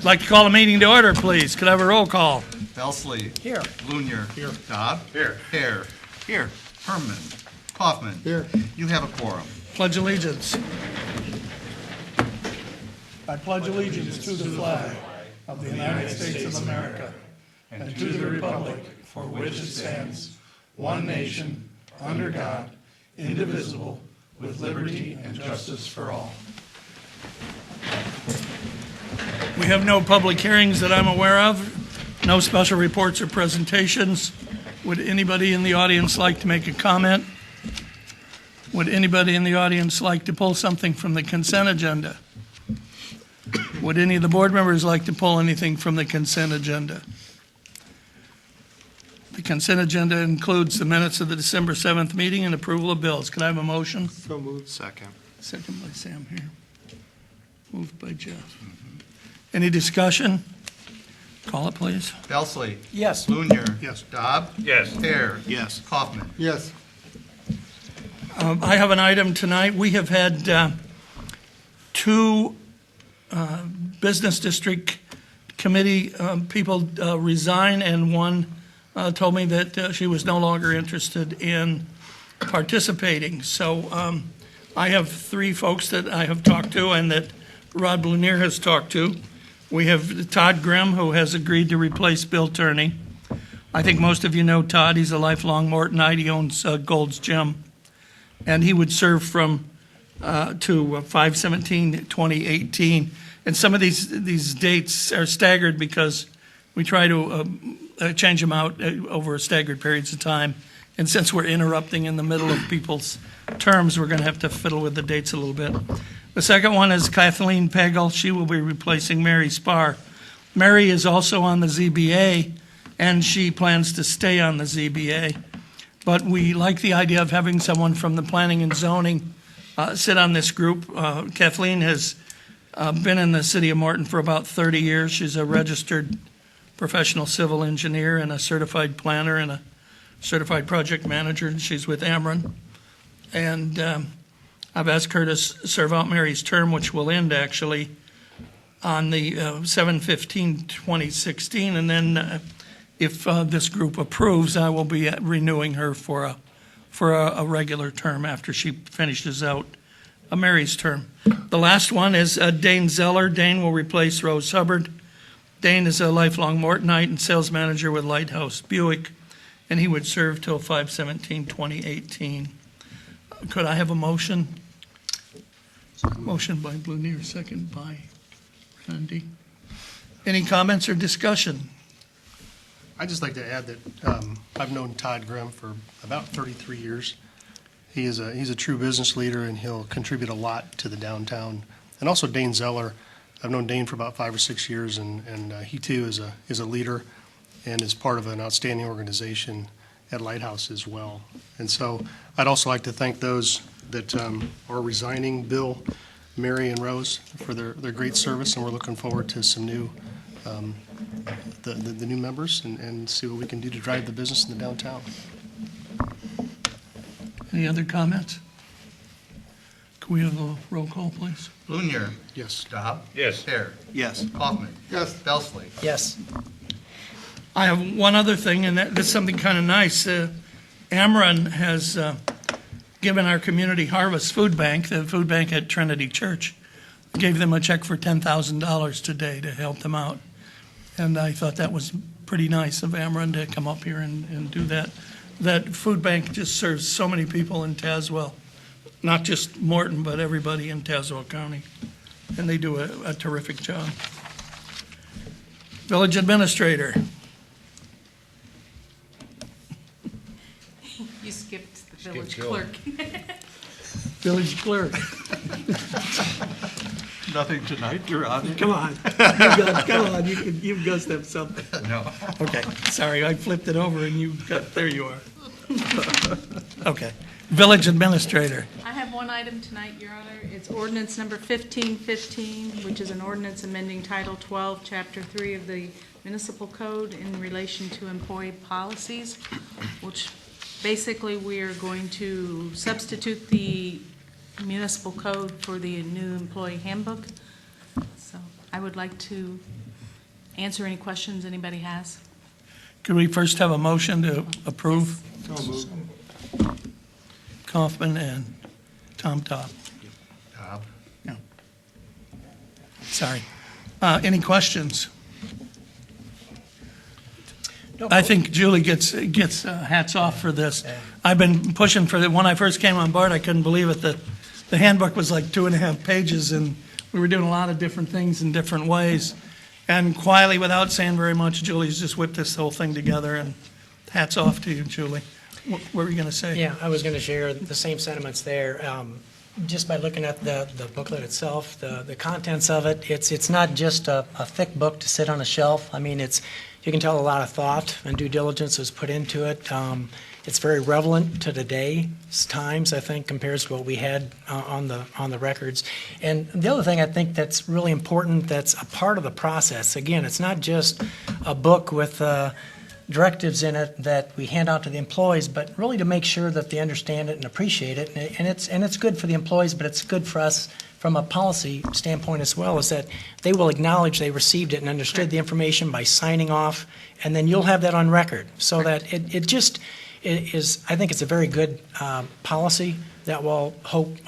Like to call a meeting to order, please. Could I have a roll call? Belsley. Here. Blunier. Here. Dobb. Here. Hare. Here. Herman. Kaufman. Here. You have a quorum. Pledge allegiance. I pledge allegiance to the flag of the United States of America and to the republic for which it stands, one nation, under God, indivisible, with liberty and justice for all. We have no public hearings that I'm aware of, no special reports or presentations. Would anybody in the audience like to make a comment? Would anybody in the audience like to pull something from the consent agenda? Would any of the board members like to pull anything from the consent agenda? The consent agenda includes the minutes of the December 7th meeting and approval of bills. Could I have a motion? So moved. Second. Second by Sam here. Moved by Jeff. Any discussion? Call it, please. Belsley. Yes. Blunier. Yes. Dobb. Yes. Hare. Yes. Kaufman. Yes. I have an item tonight. We have had two business district committee people resign, and one told me that she was no longer interested in participating. So I have three folks that I have talked to and that Rod Blunier has talked to. We have Todd Grimm, who has agreed to replace Bill Turney. I think most of you know Todd. He's a lifelong Mortonite. He owns Gold's Gym. And he would serve from to 5/17/2018. And some of these dates are staggered because we try to change them out over staggered periods of time. And since we're interrupting in the middle of people's terms, we're going to have to fiddle with the dates a little bit. The second one is Kathleen Pagel. She will be replacing Mary Spar. Mary is also on the ZBA, and she plans to stay on the ZBA. But we like the idea of having someone from the planning and zoning sit on this group. Kathleen has been in the city of Morton for about 30 years. She's a registered professional civil engineer and a certified planner and a certified project manager. She's with Ameren. And I've asked her to serve out Mary's term, which will end actually on the 7/15/2016. And then if this group approves, I will be renewing her for a regular term after she finishes out Mary's term. The last one is Dane Zeller. Dane will replace Rose Hubbard. Dane is a lifelong Mortonite and sales manager with Lighthouse Buick, and he would serve till 5/17/2018. Could I have a motion? Motion by Blunier, second by Randy. Any comments or discussion? I'd just like to add that I've known Todd Grimm for about 33 years. He's a true business leader, and he'll contribute a lot to the downtown. And also Dane Zeller. I've known Dane for about 5 or 6 years, and he too is a leader and is part of an outstanding organization at Lighthouse as well. And so I'd also like to thank those that are resigning, Bill, Mary, and Rose, for their great service, and we're looking forward to some new the new members and see what we can do to drive the business in the downtown. Any other comments? Can we have a roll call, please? Blunier. Yes. Dobb. Yes. Hare. Yes. Kaufman. Yes. Belsley. Yes. I have one other thing, and that's something kind of nice. Ameren has given our community harvest food bank, the food bank at Trinity Church, gave them a check for $10,000 today to help them out. And I thought that was pretty nice of Ameren to come up here and do that. That food bank just serves so many people in Tazewell, not just Morton, but everybody in Tazewell County. And they do a terrific job. Village Administrator. You skipped the village clerk. Village Clerk. Nothing tonight, Your Honor. Come on. Come on, you guys have something. No. Okay, sorry, I flipped it over and there you are. Okay, Village Administrator. I have one item tonight, Your Honor. It's ordinance number 1515, which is an ordinance amending Title 12, Chapter 3 of the Municipal Code in relation to employee policies, which basically we are going to substitute the municipal code for the new employee handbook. So I would like to answer any questions anybody has. Could we first have a motion to approve? Kaufman and Tom Top. No. Sorry. Any questions? I think Julie gets hats off for this. I've been pushing for it. When I first came on board, I couldn't believe it. The handbook was like 2.5 pages, and we were doing a lot of different things in different ways. And quietly, without saying very much, Julie's just whipped this whole thing together, and hats off to you, Julie. What were you going to say? Yeah, I was going to share the same sentiments there. Just by looking at the booklet itself, the contents of it, it's not just a thick book to sit on a shelf. I mean, you can tell a lot of thought and due diligence was put into it. It's very relevant to today's times, I think, compared to what we had on the records. And the other thing I think that's really important, that's a part of the process. Again, it's not just a book with directives in it that we hand out to the employees, but really to make sure that they understand it and appreciate it. And it's good for the employees, but it's good for us from a policy standpoint as well, is that they will acknowledge they received it and understood the information by signing off, and then you'll have that on record. So that it is, I think it's a very good policy that will hope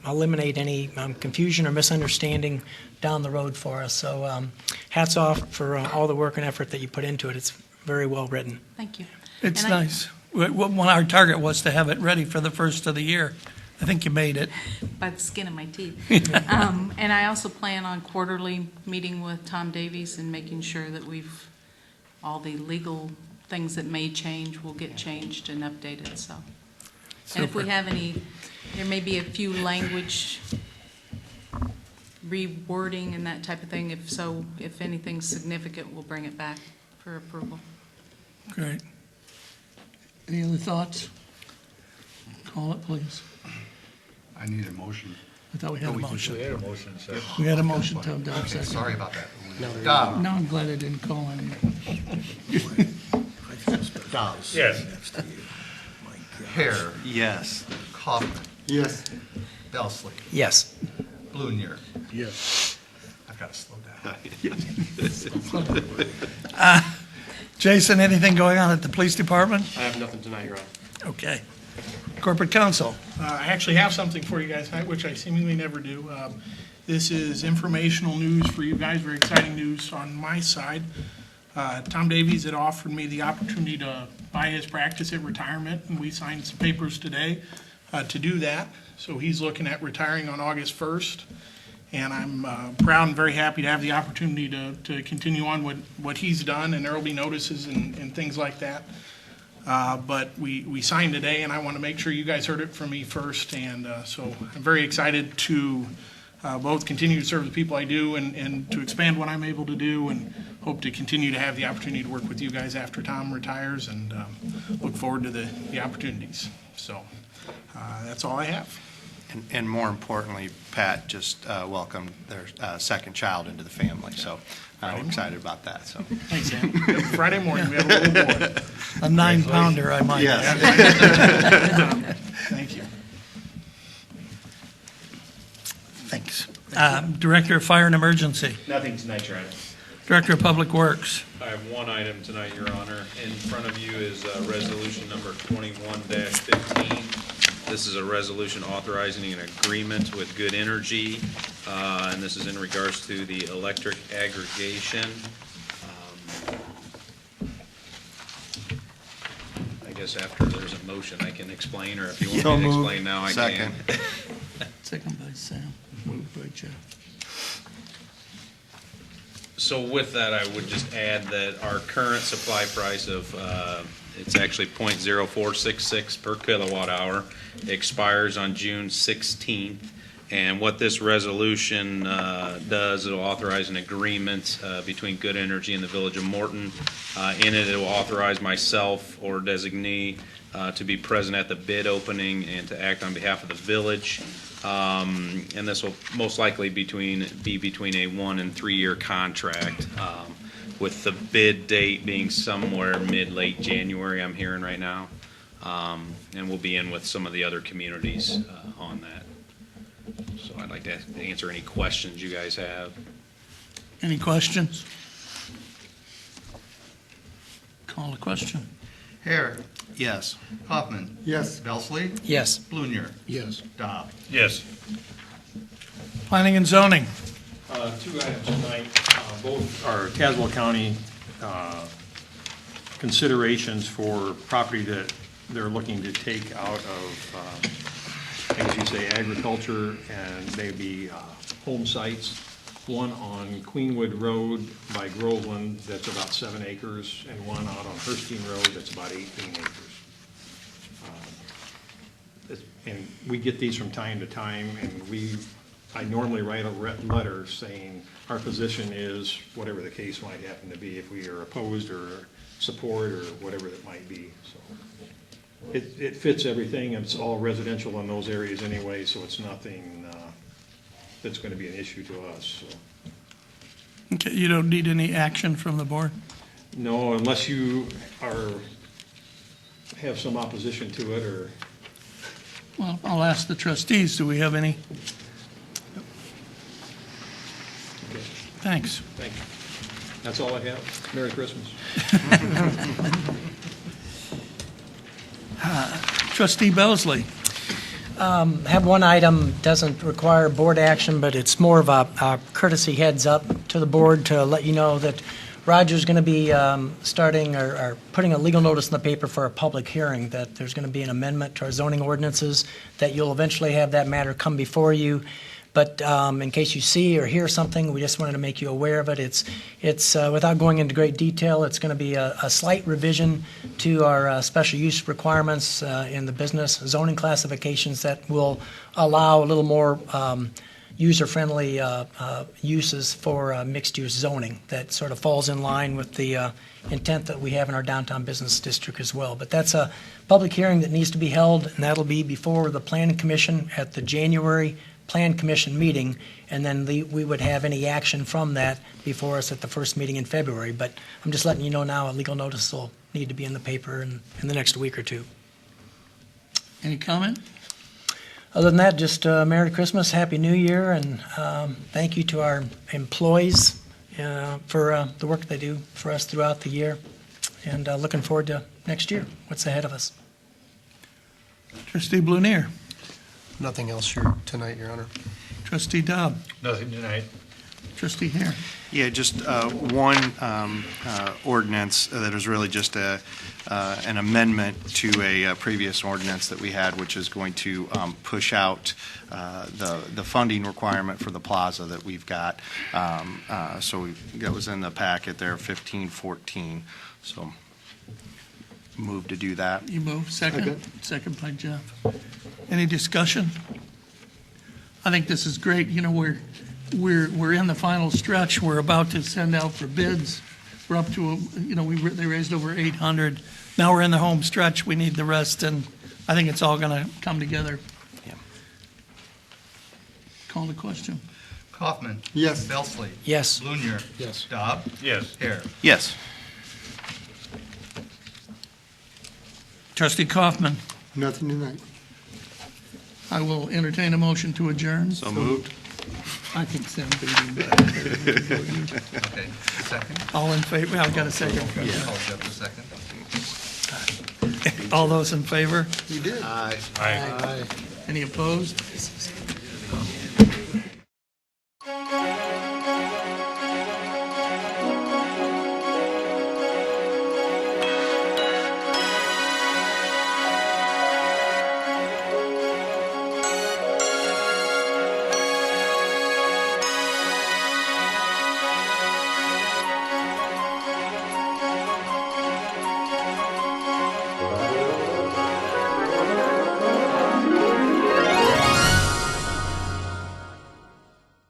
eliminate any confusion or misunderstanding down the road for us. So hats off for all the work and effort that you put into it. It's very well written. Thank you. It's And I- nice. Our target was to have it ready for the first of the year. I think you made it. By the skin of my teeth. And I also plan on quarterly meeting with Tom Davies and making sure that all the legal things that may change will get changed and updated, so. And if we Super. have there may be a few language rewording and that type of thing. If anything's significant, we'll bring it back for approval. Great. Any other thoughts? Call it, please. I need a motion. I thought we had a we did. motion. had a motion, so. We had a motion, Tom Dow, Okay, second. sorry about that. Dobbs. Now I'm glad I didn't call any. Dobbs. Yes. Hare. Yes. Kaufman. Yes. Belsley. Yes. Blunier. Yes. I've got to slow down. Jason, anything going on at the police department? I have nothing tonight, Your Honor. Okay. Corporate counsel. I actually have something for you guys tonight, which I seemingly never do. This is informational news for you guys, very exciting news on my side. Tom Davies had offered me the opportunity to buy his practice at retirement, and we signed some papers today to do that. So he's looking at retiring on August 1st, and I'm proud and very happy to have the opportunity to continue on what he's done, and there will be notices and things like that. But we signed today, and I want to make sure you guys heard it from me first, and so I'm very excited to both continue to serve the people I do and to expand what I'm able to do, and hope to continue to have the opportunity to work with you guys after Tom retires, and look forward to the opportunities. So that's all I have. And more importantly, Pat just welcomed their second child into the family, so I'm excited about that, so. Thanks, Sam. Friday morning, we have a little boy. A 9-pounder, I might add. Thank you. Thanks. Director of Fire and Emergency. Nothing tonight, Your Honor. Director of Public Works. I have one item tonight, Your Honor. In front of you is resolution number 21-15. This is a resolution authorizing an agreement with Good Energy, and this is in regards to the electric aggregation. I guess after there's a motion, I can explain, or if you want me to explain now, I can. Second. Second by Sam, moved by Jeff. So with that, I would just add that our current supply price of, it's actually .0466 per kilowatt hour, expires on June 16th. And what this resolution does, it'll authorize an agreement between Good Energy and the Village of Morton. In it, it will authorize myself or designee to be present at the bid opening and to act on behalf of the village. And this will most likely be between a 1 and 3 year contract, with the bid date being somewhere mid-late January, I'm hearing right now. And we'll be in with some of the other communities on that. So I'd like to answer any questions you guys have. Any questions? Call the question. Hare, Yes. Kaufman. Yes. Belsley, Yes. Blunier, Yes. Dobb. Yes. Planning and zoning. Two items tonight, both are Tazewell County considerations for property that they're looking to take out of, I guess you say agriculture, and maybe home sites. One on Queenwood Road by Groveland, that's about 7 acres, and one out on Hurstein Road, that's about 18 acres. And we get these from time to time, and I normally write a letter saying our position is whatever the case might happen to be, if we are opposed or support or whatever it might be, so. It fits everything, and it's all residential in those areas anyway, so it's nothing that's gonna be an issue to us, so. Okay, you don't need any action from the board? No, unless you have some opposition to it, or, Well, I'll ask the trustees, do we have any? okay, Thanks. thank you. That's all I have. Merry Christmas. Trustee Belsley. Have one item, doesn't require board action, but it's more of a courtesy heads up to the board to let you know that Roger's going to be starting or putting a legal notice in the paper for a public hearing, that there's going to be an amendment to our zoning ordinances, that you'll eventually have that matter come before you. But in case you see or hear something, we just wanted to make you aware of it. It's without going into great detail, it's going to be a slight revision to our special use requirements in the business zoning classifications that will allow a little more user-friendly uses for mixed-use zoning that sort of falls in line with the intent that we have in our downtown business district as well. But that's a public hearing that needs to be held, and that'll be before the Planning Commission at the January Plan Commission meeting, and then we would have any action from that before us at the first meeting in February. But I'm just letting you know now, a legal notice will need to be in the paper in the next week or two. Any comment? Other than that, just Merry Christmas, Happy New Year, and thank you to our employees for the work they do for us throughout the year, and looking forward to next year, what's ahead of us. Trustee Blunier. Nothing else here tonight, Your Honor. Trustee Dobb. Nothing tonight. Trustee Hare. Yeah, just one ordinance that is really just an amendment to a previous ordinance that we had, which is going to push out the funding requirement for the plaza that we've got. So that was in the packet there, 1514. So move to do that. You move, second? Second by Jeff. Any discussion? I think this is great. You know, we're in the final stretch. We're about to send out for bids. We're up to, they raised over 800. Now we're in the home stretch. We need the rest, and I think it's all going to come together. Yeah. Call the question. Kaufman. Yes. Belsley. Yes. Blunier. Yes. Dobb. Yes. Hare. Yes. Trustee Kaufman. Nothing tonight. I will entertain a motion to adjourn. So moved. I think Sam beat him. Okay, second. All in favor? I've got a second. I'll get the second. All those in favor? You did. Aye. Any opposed?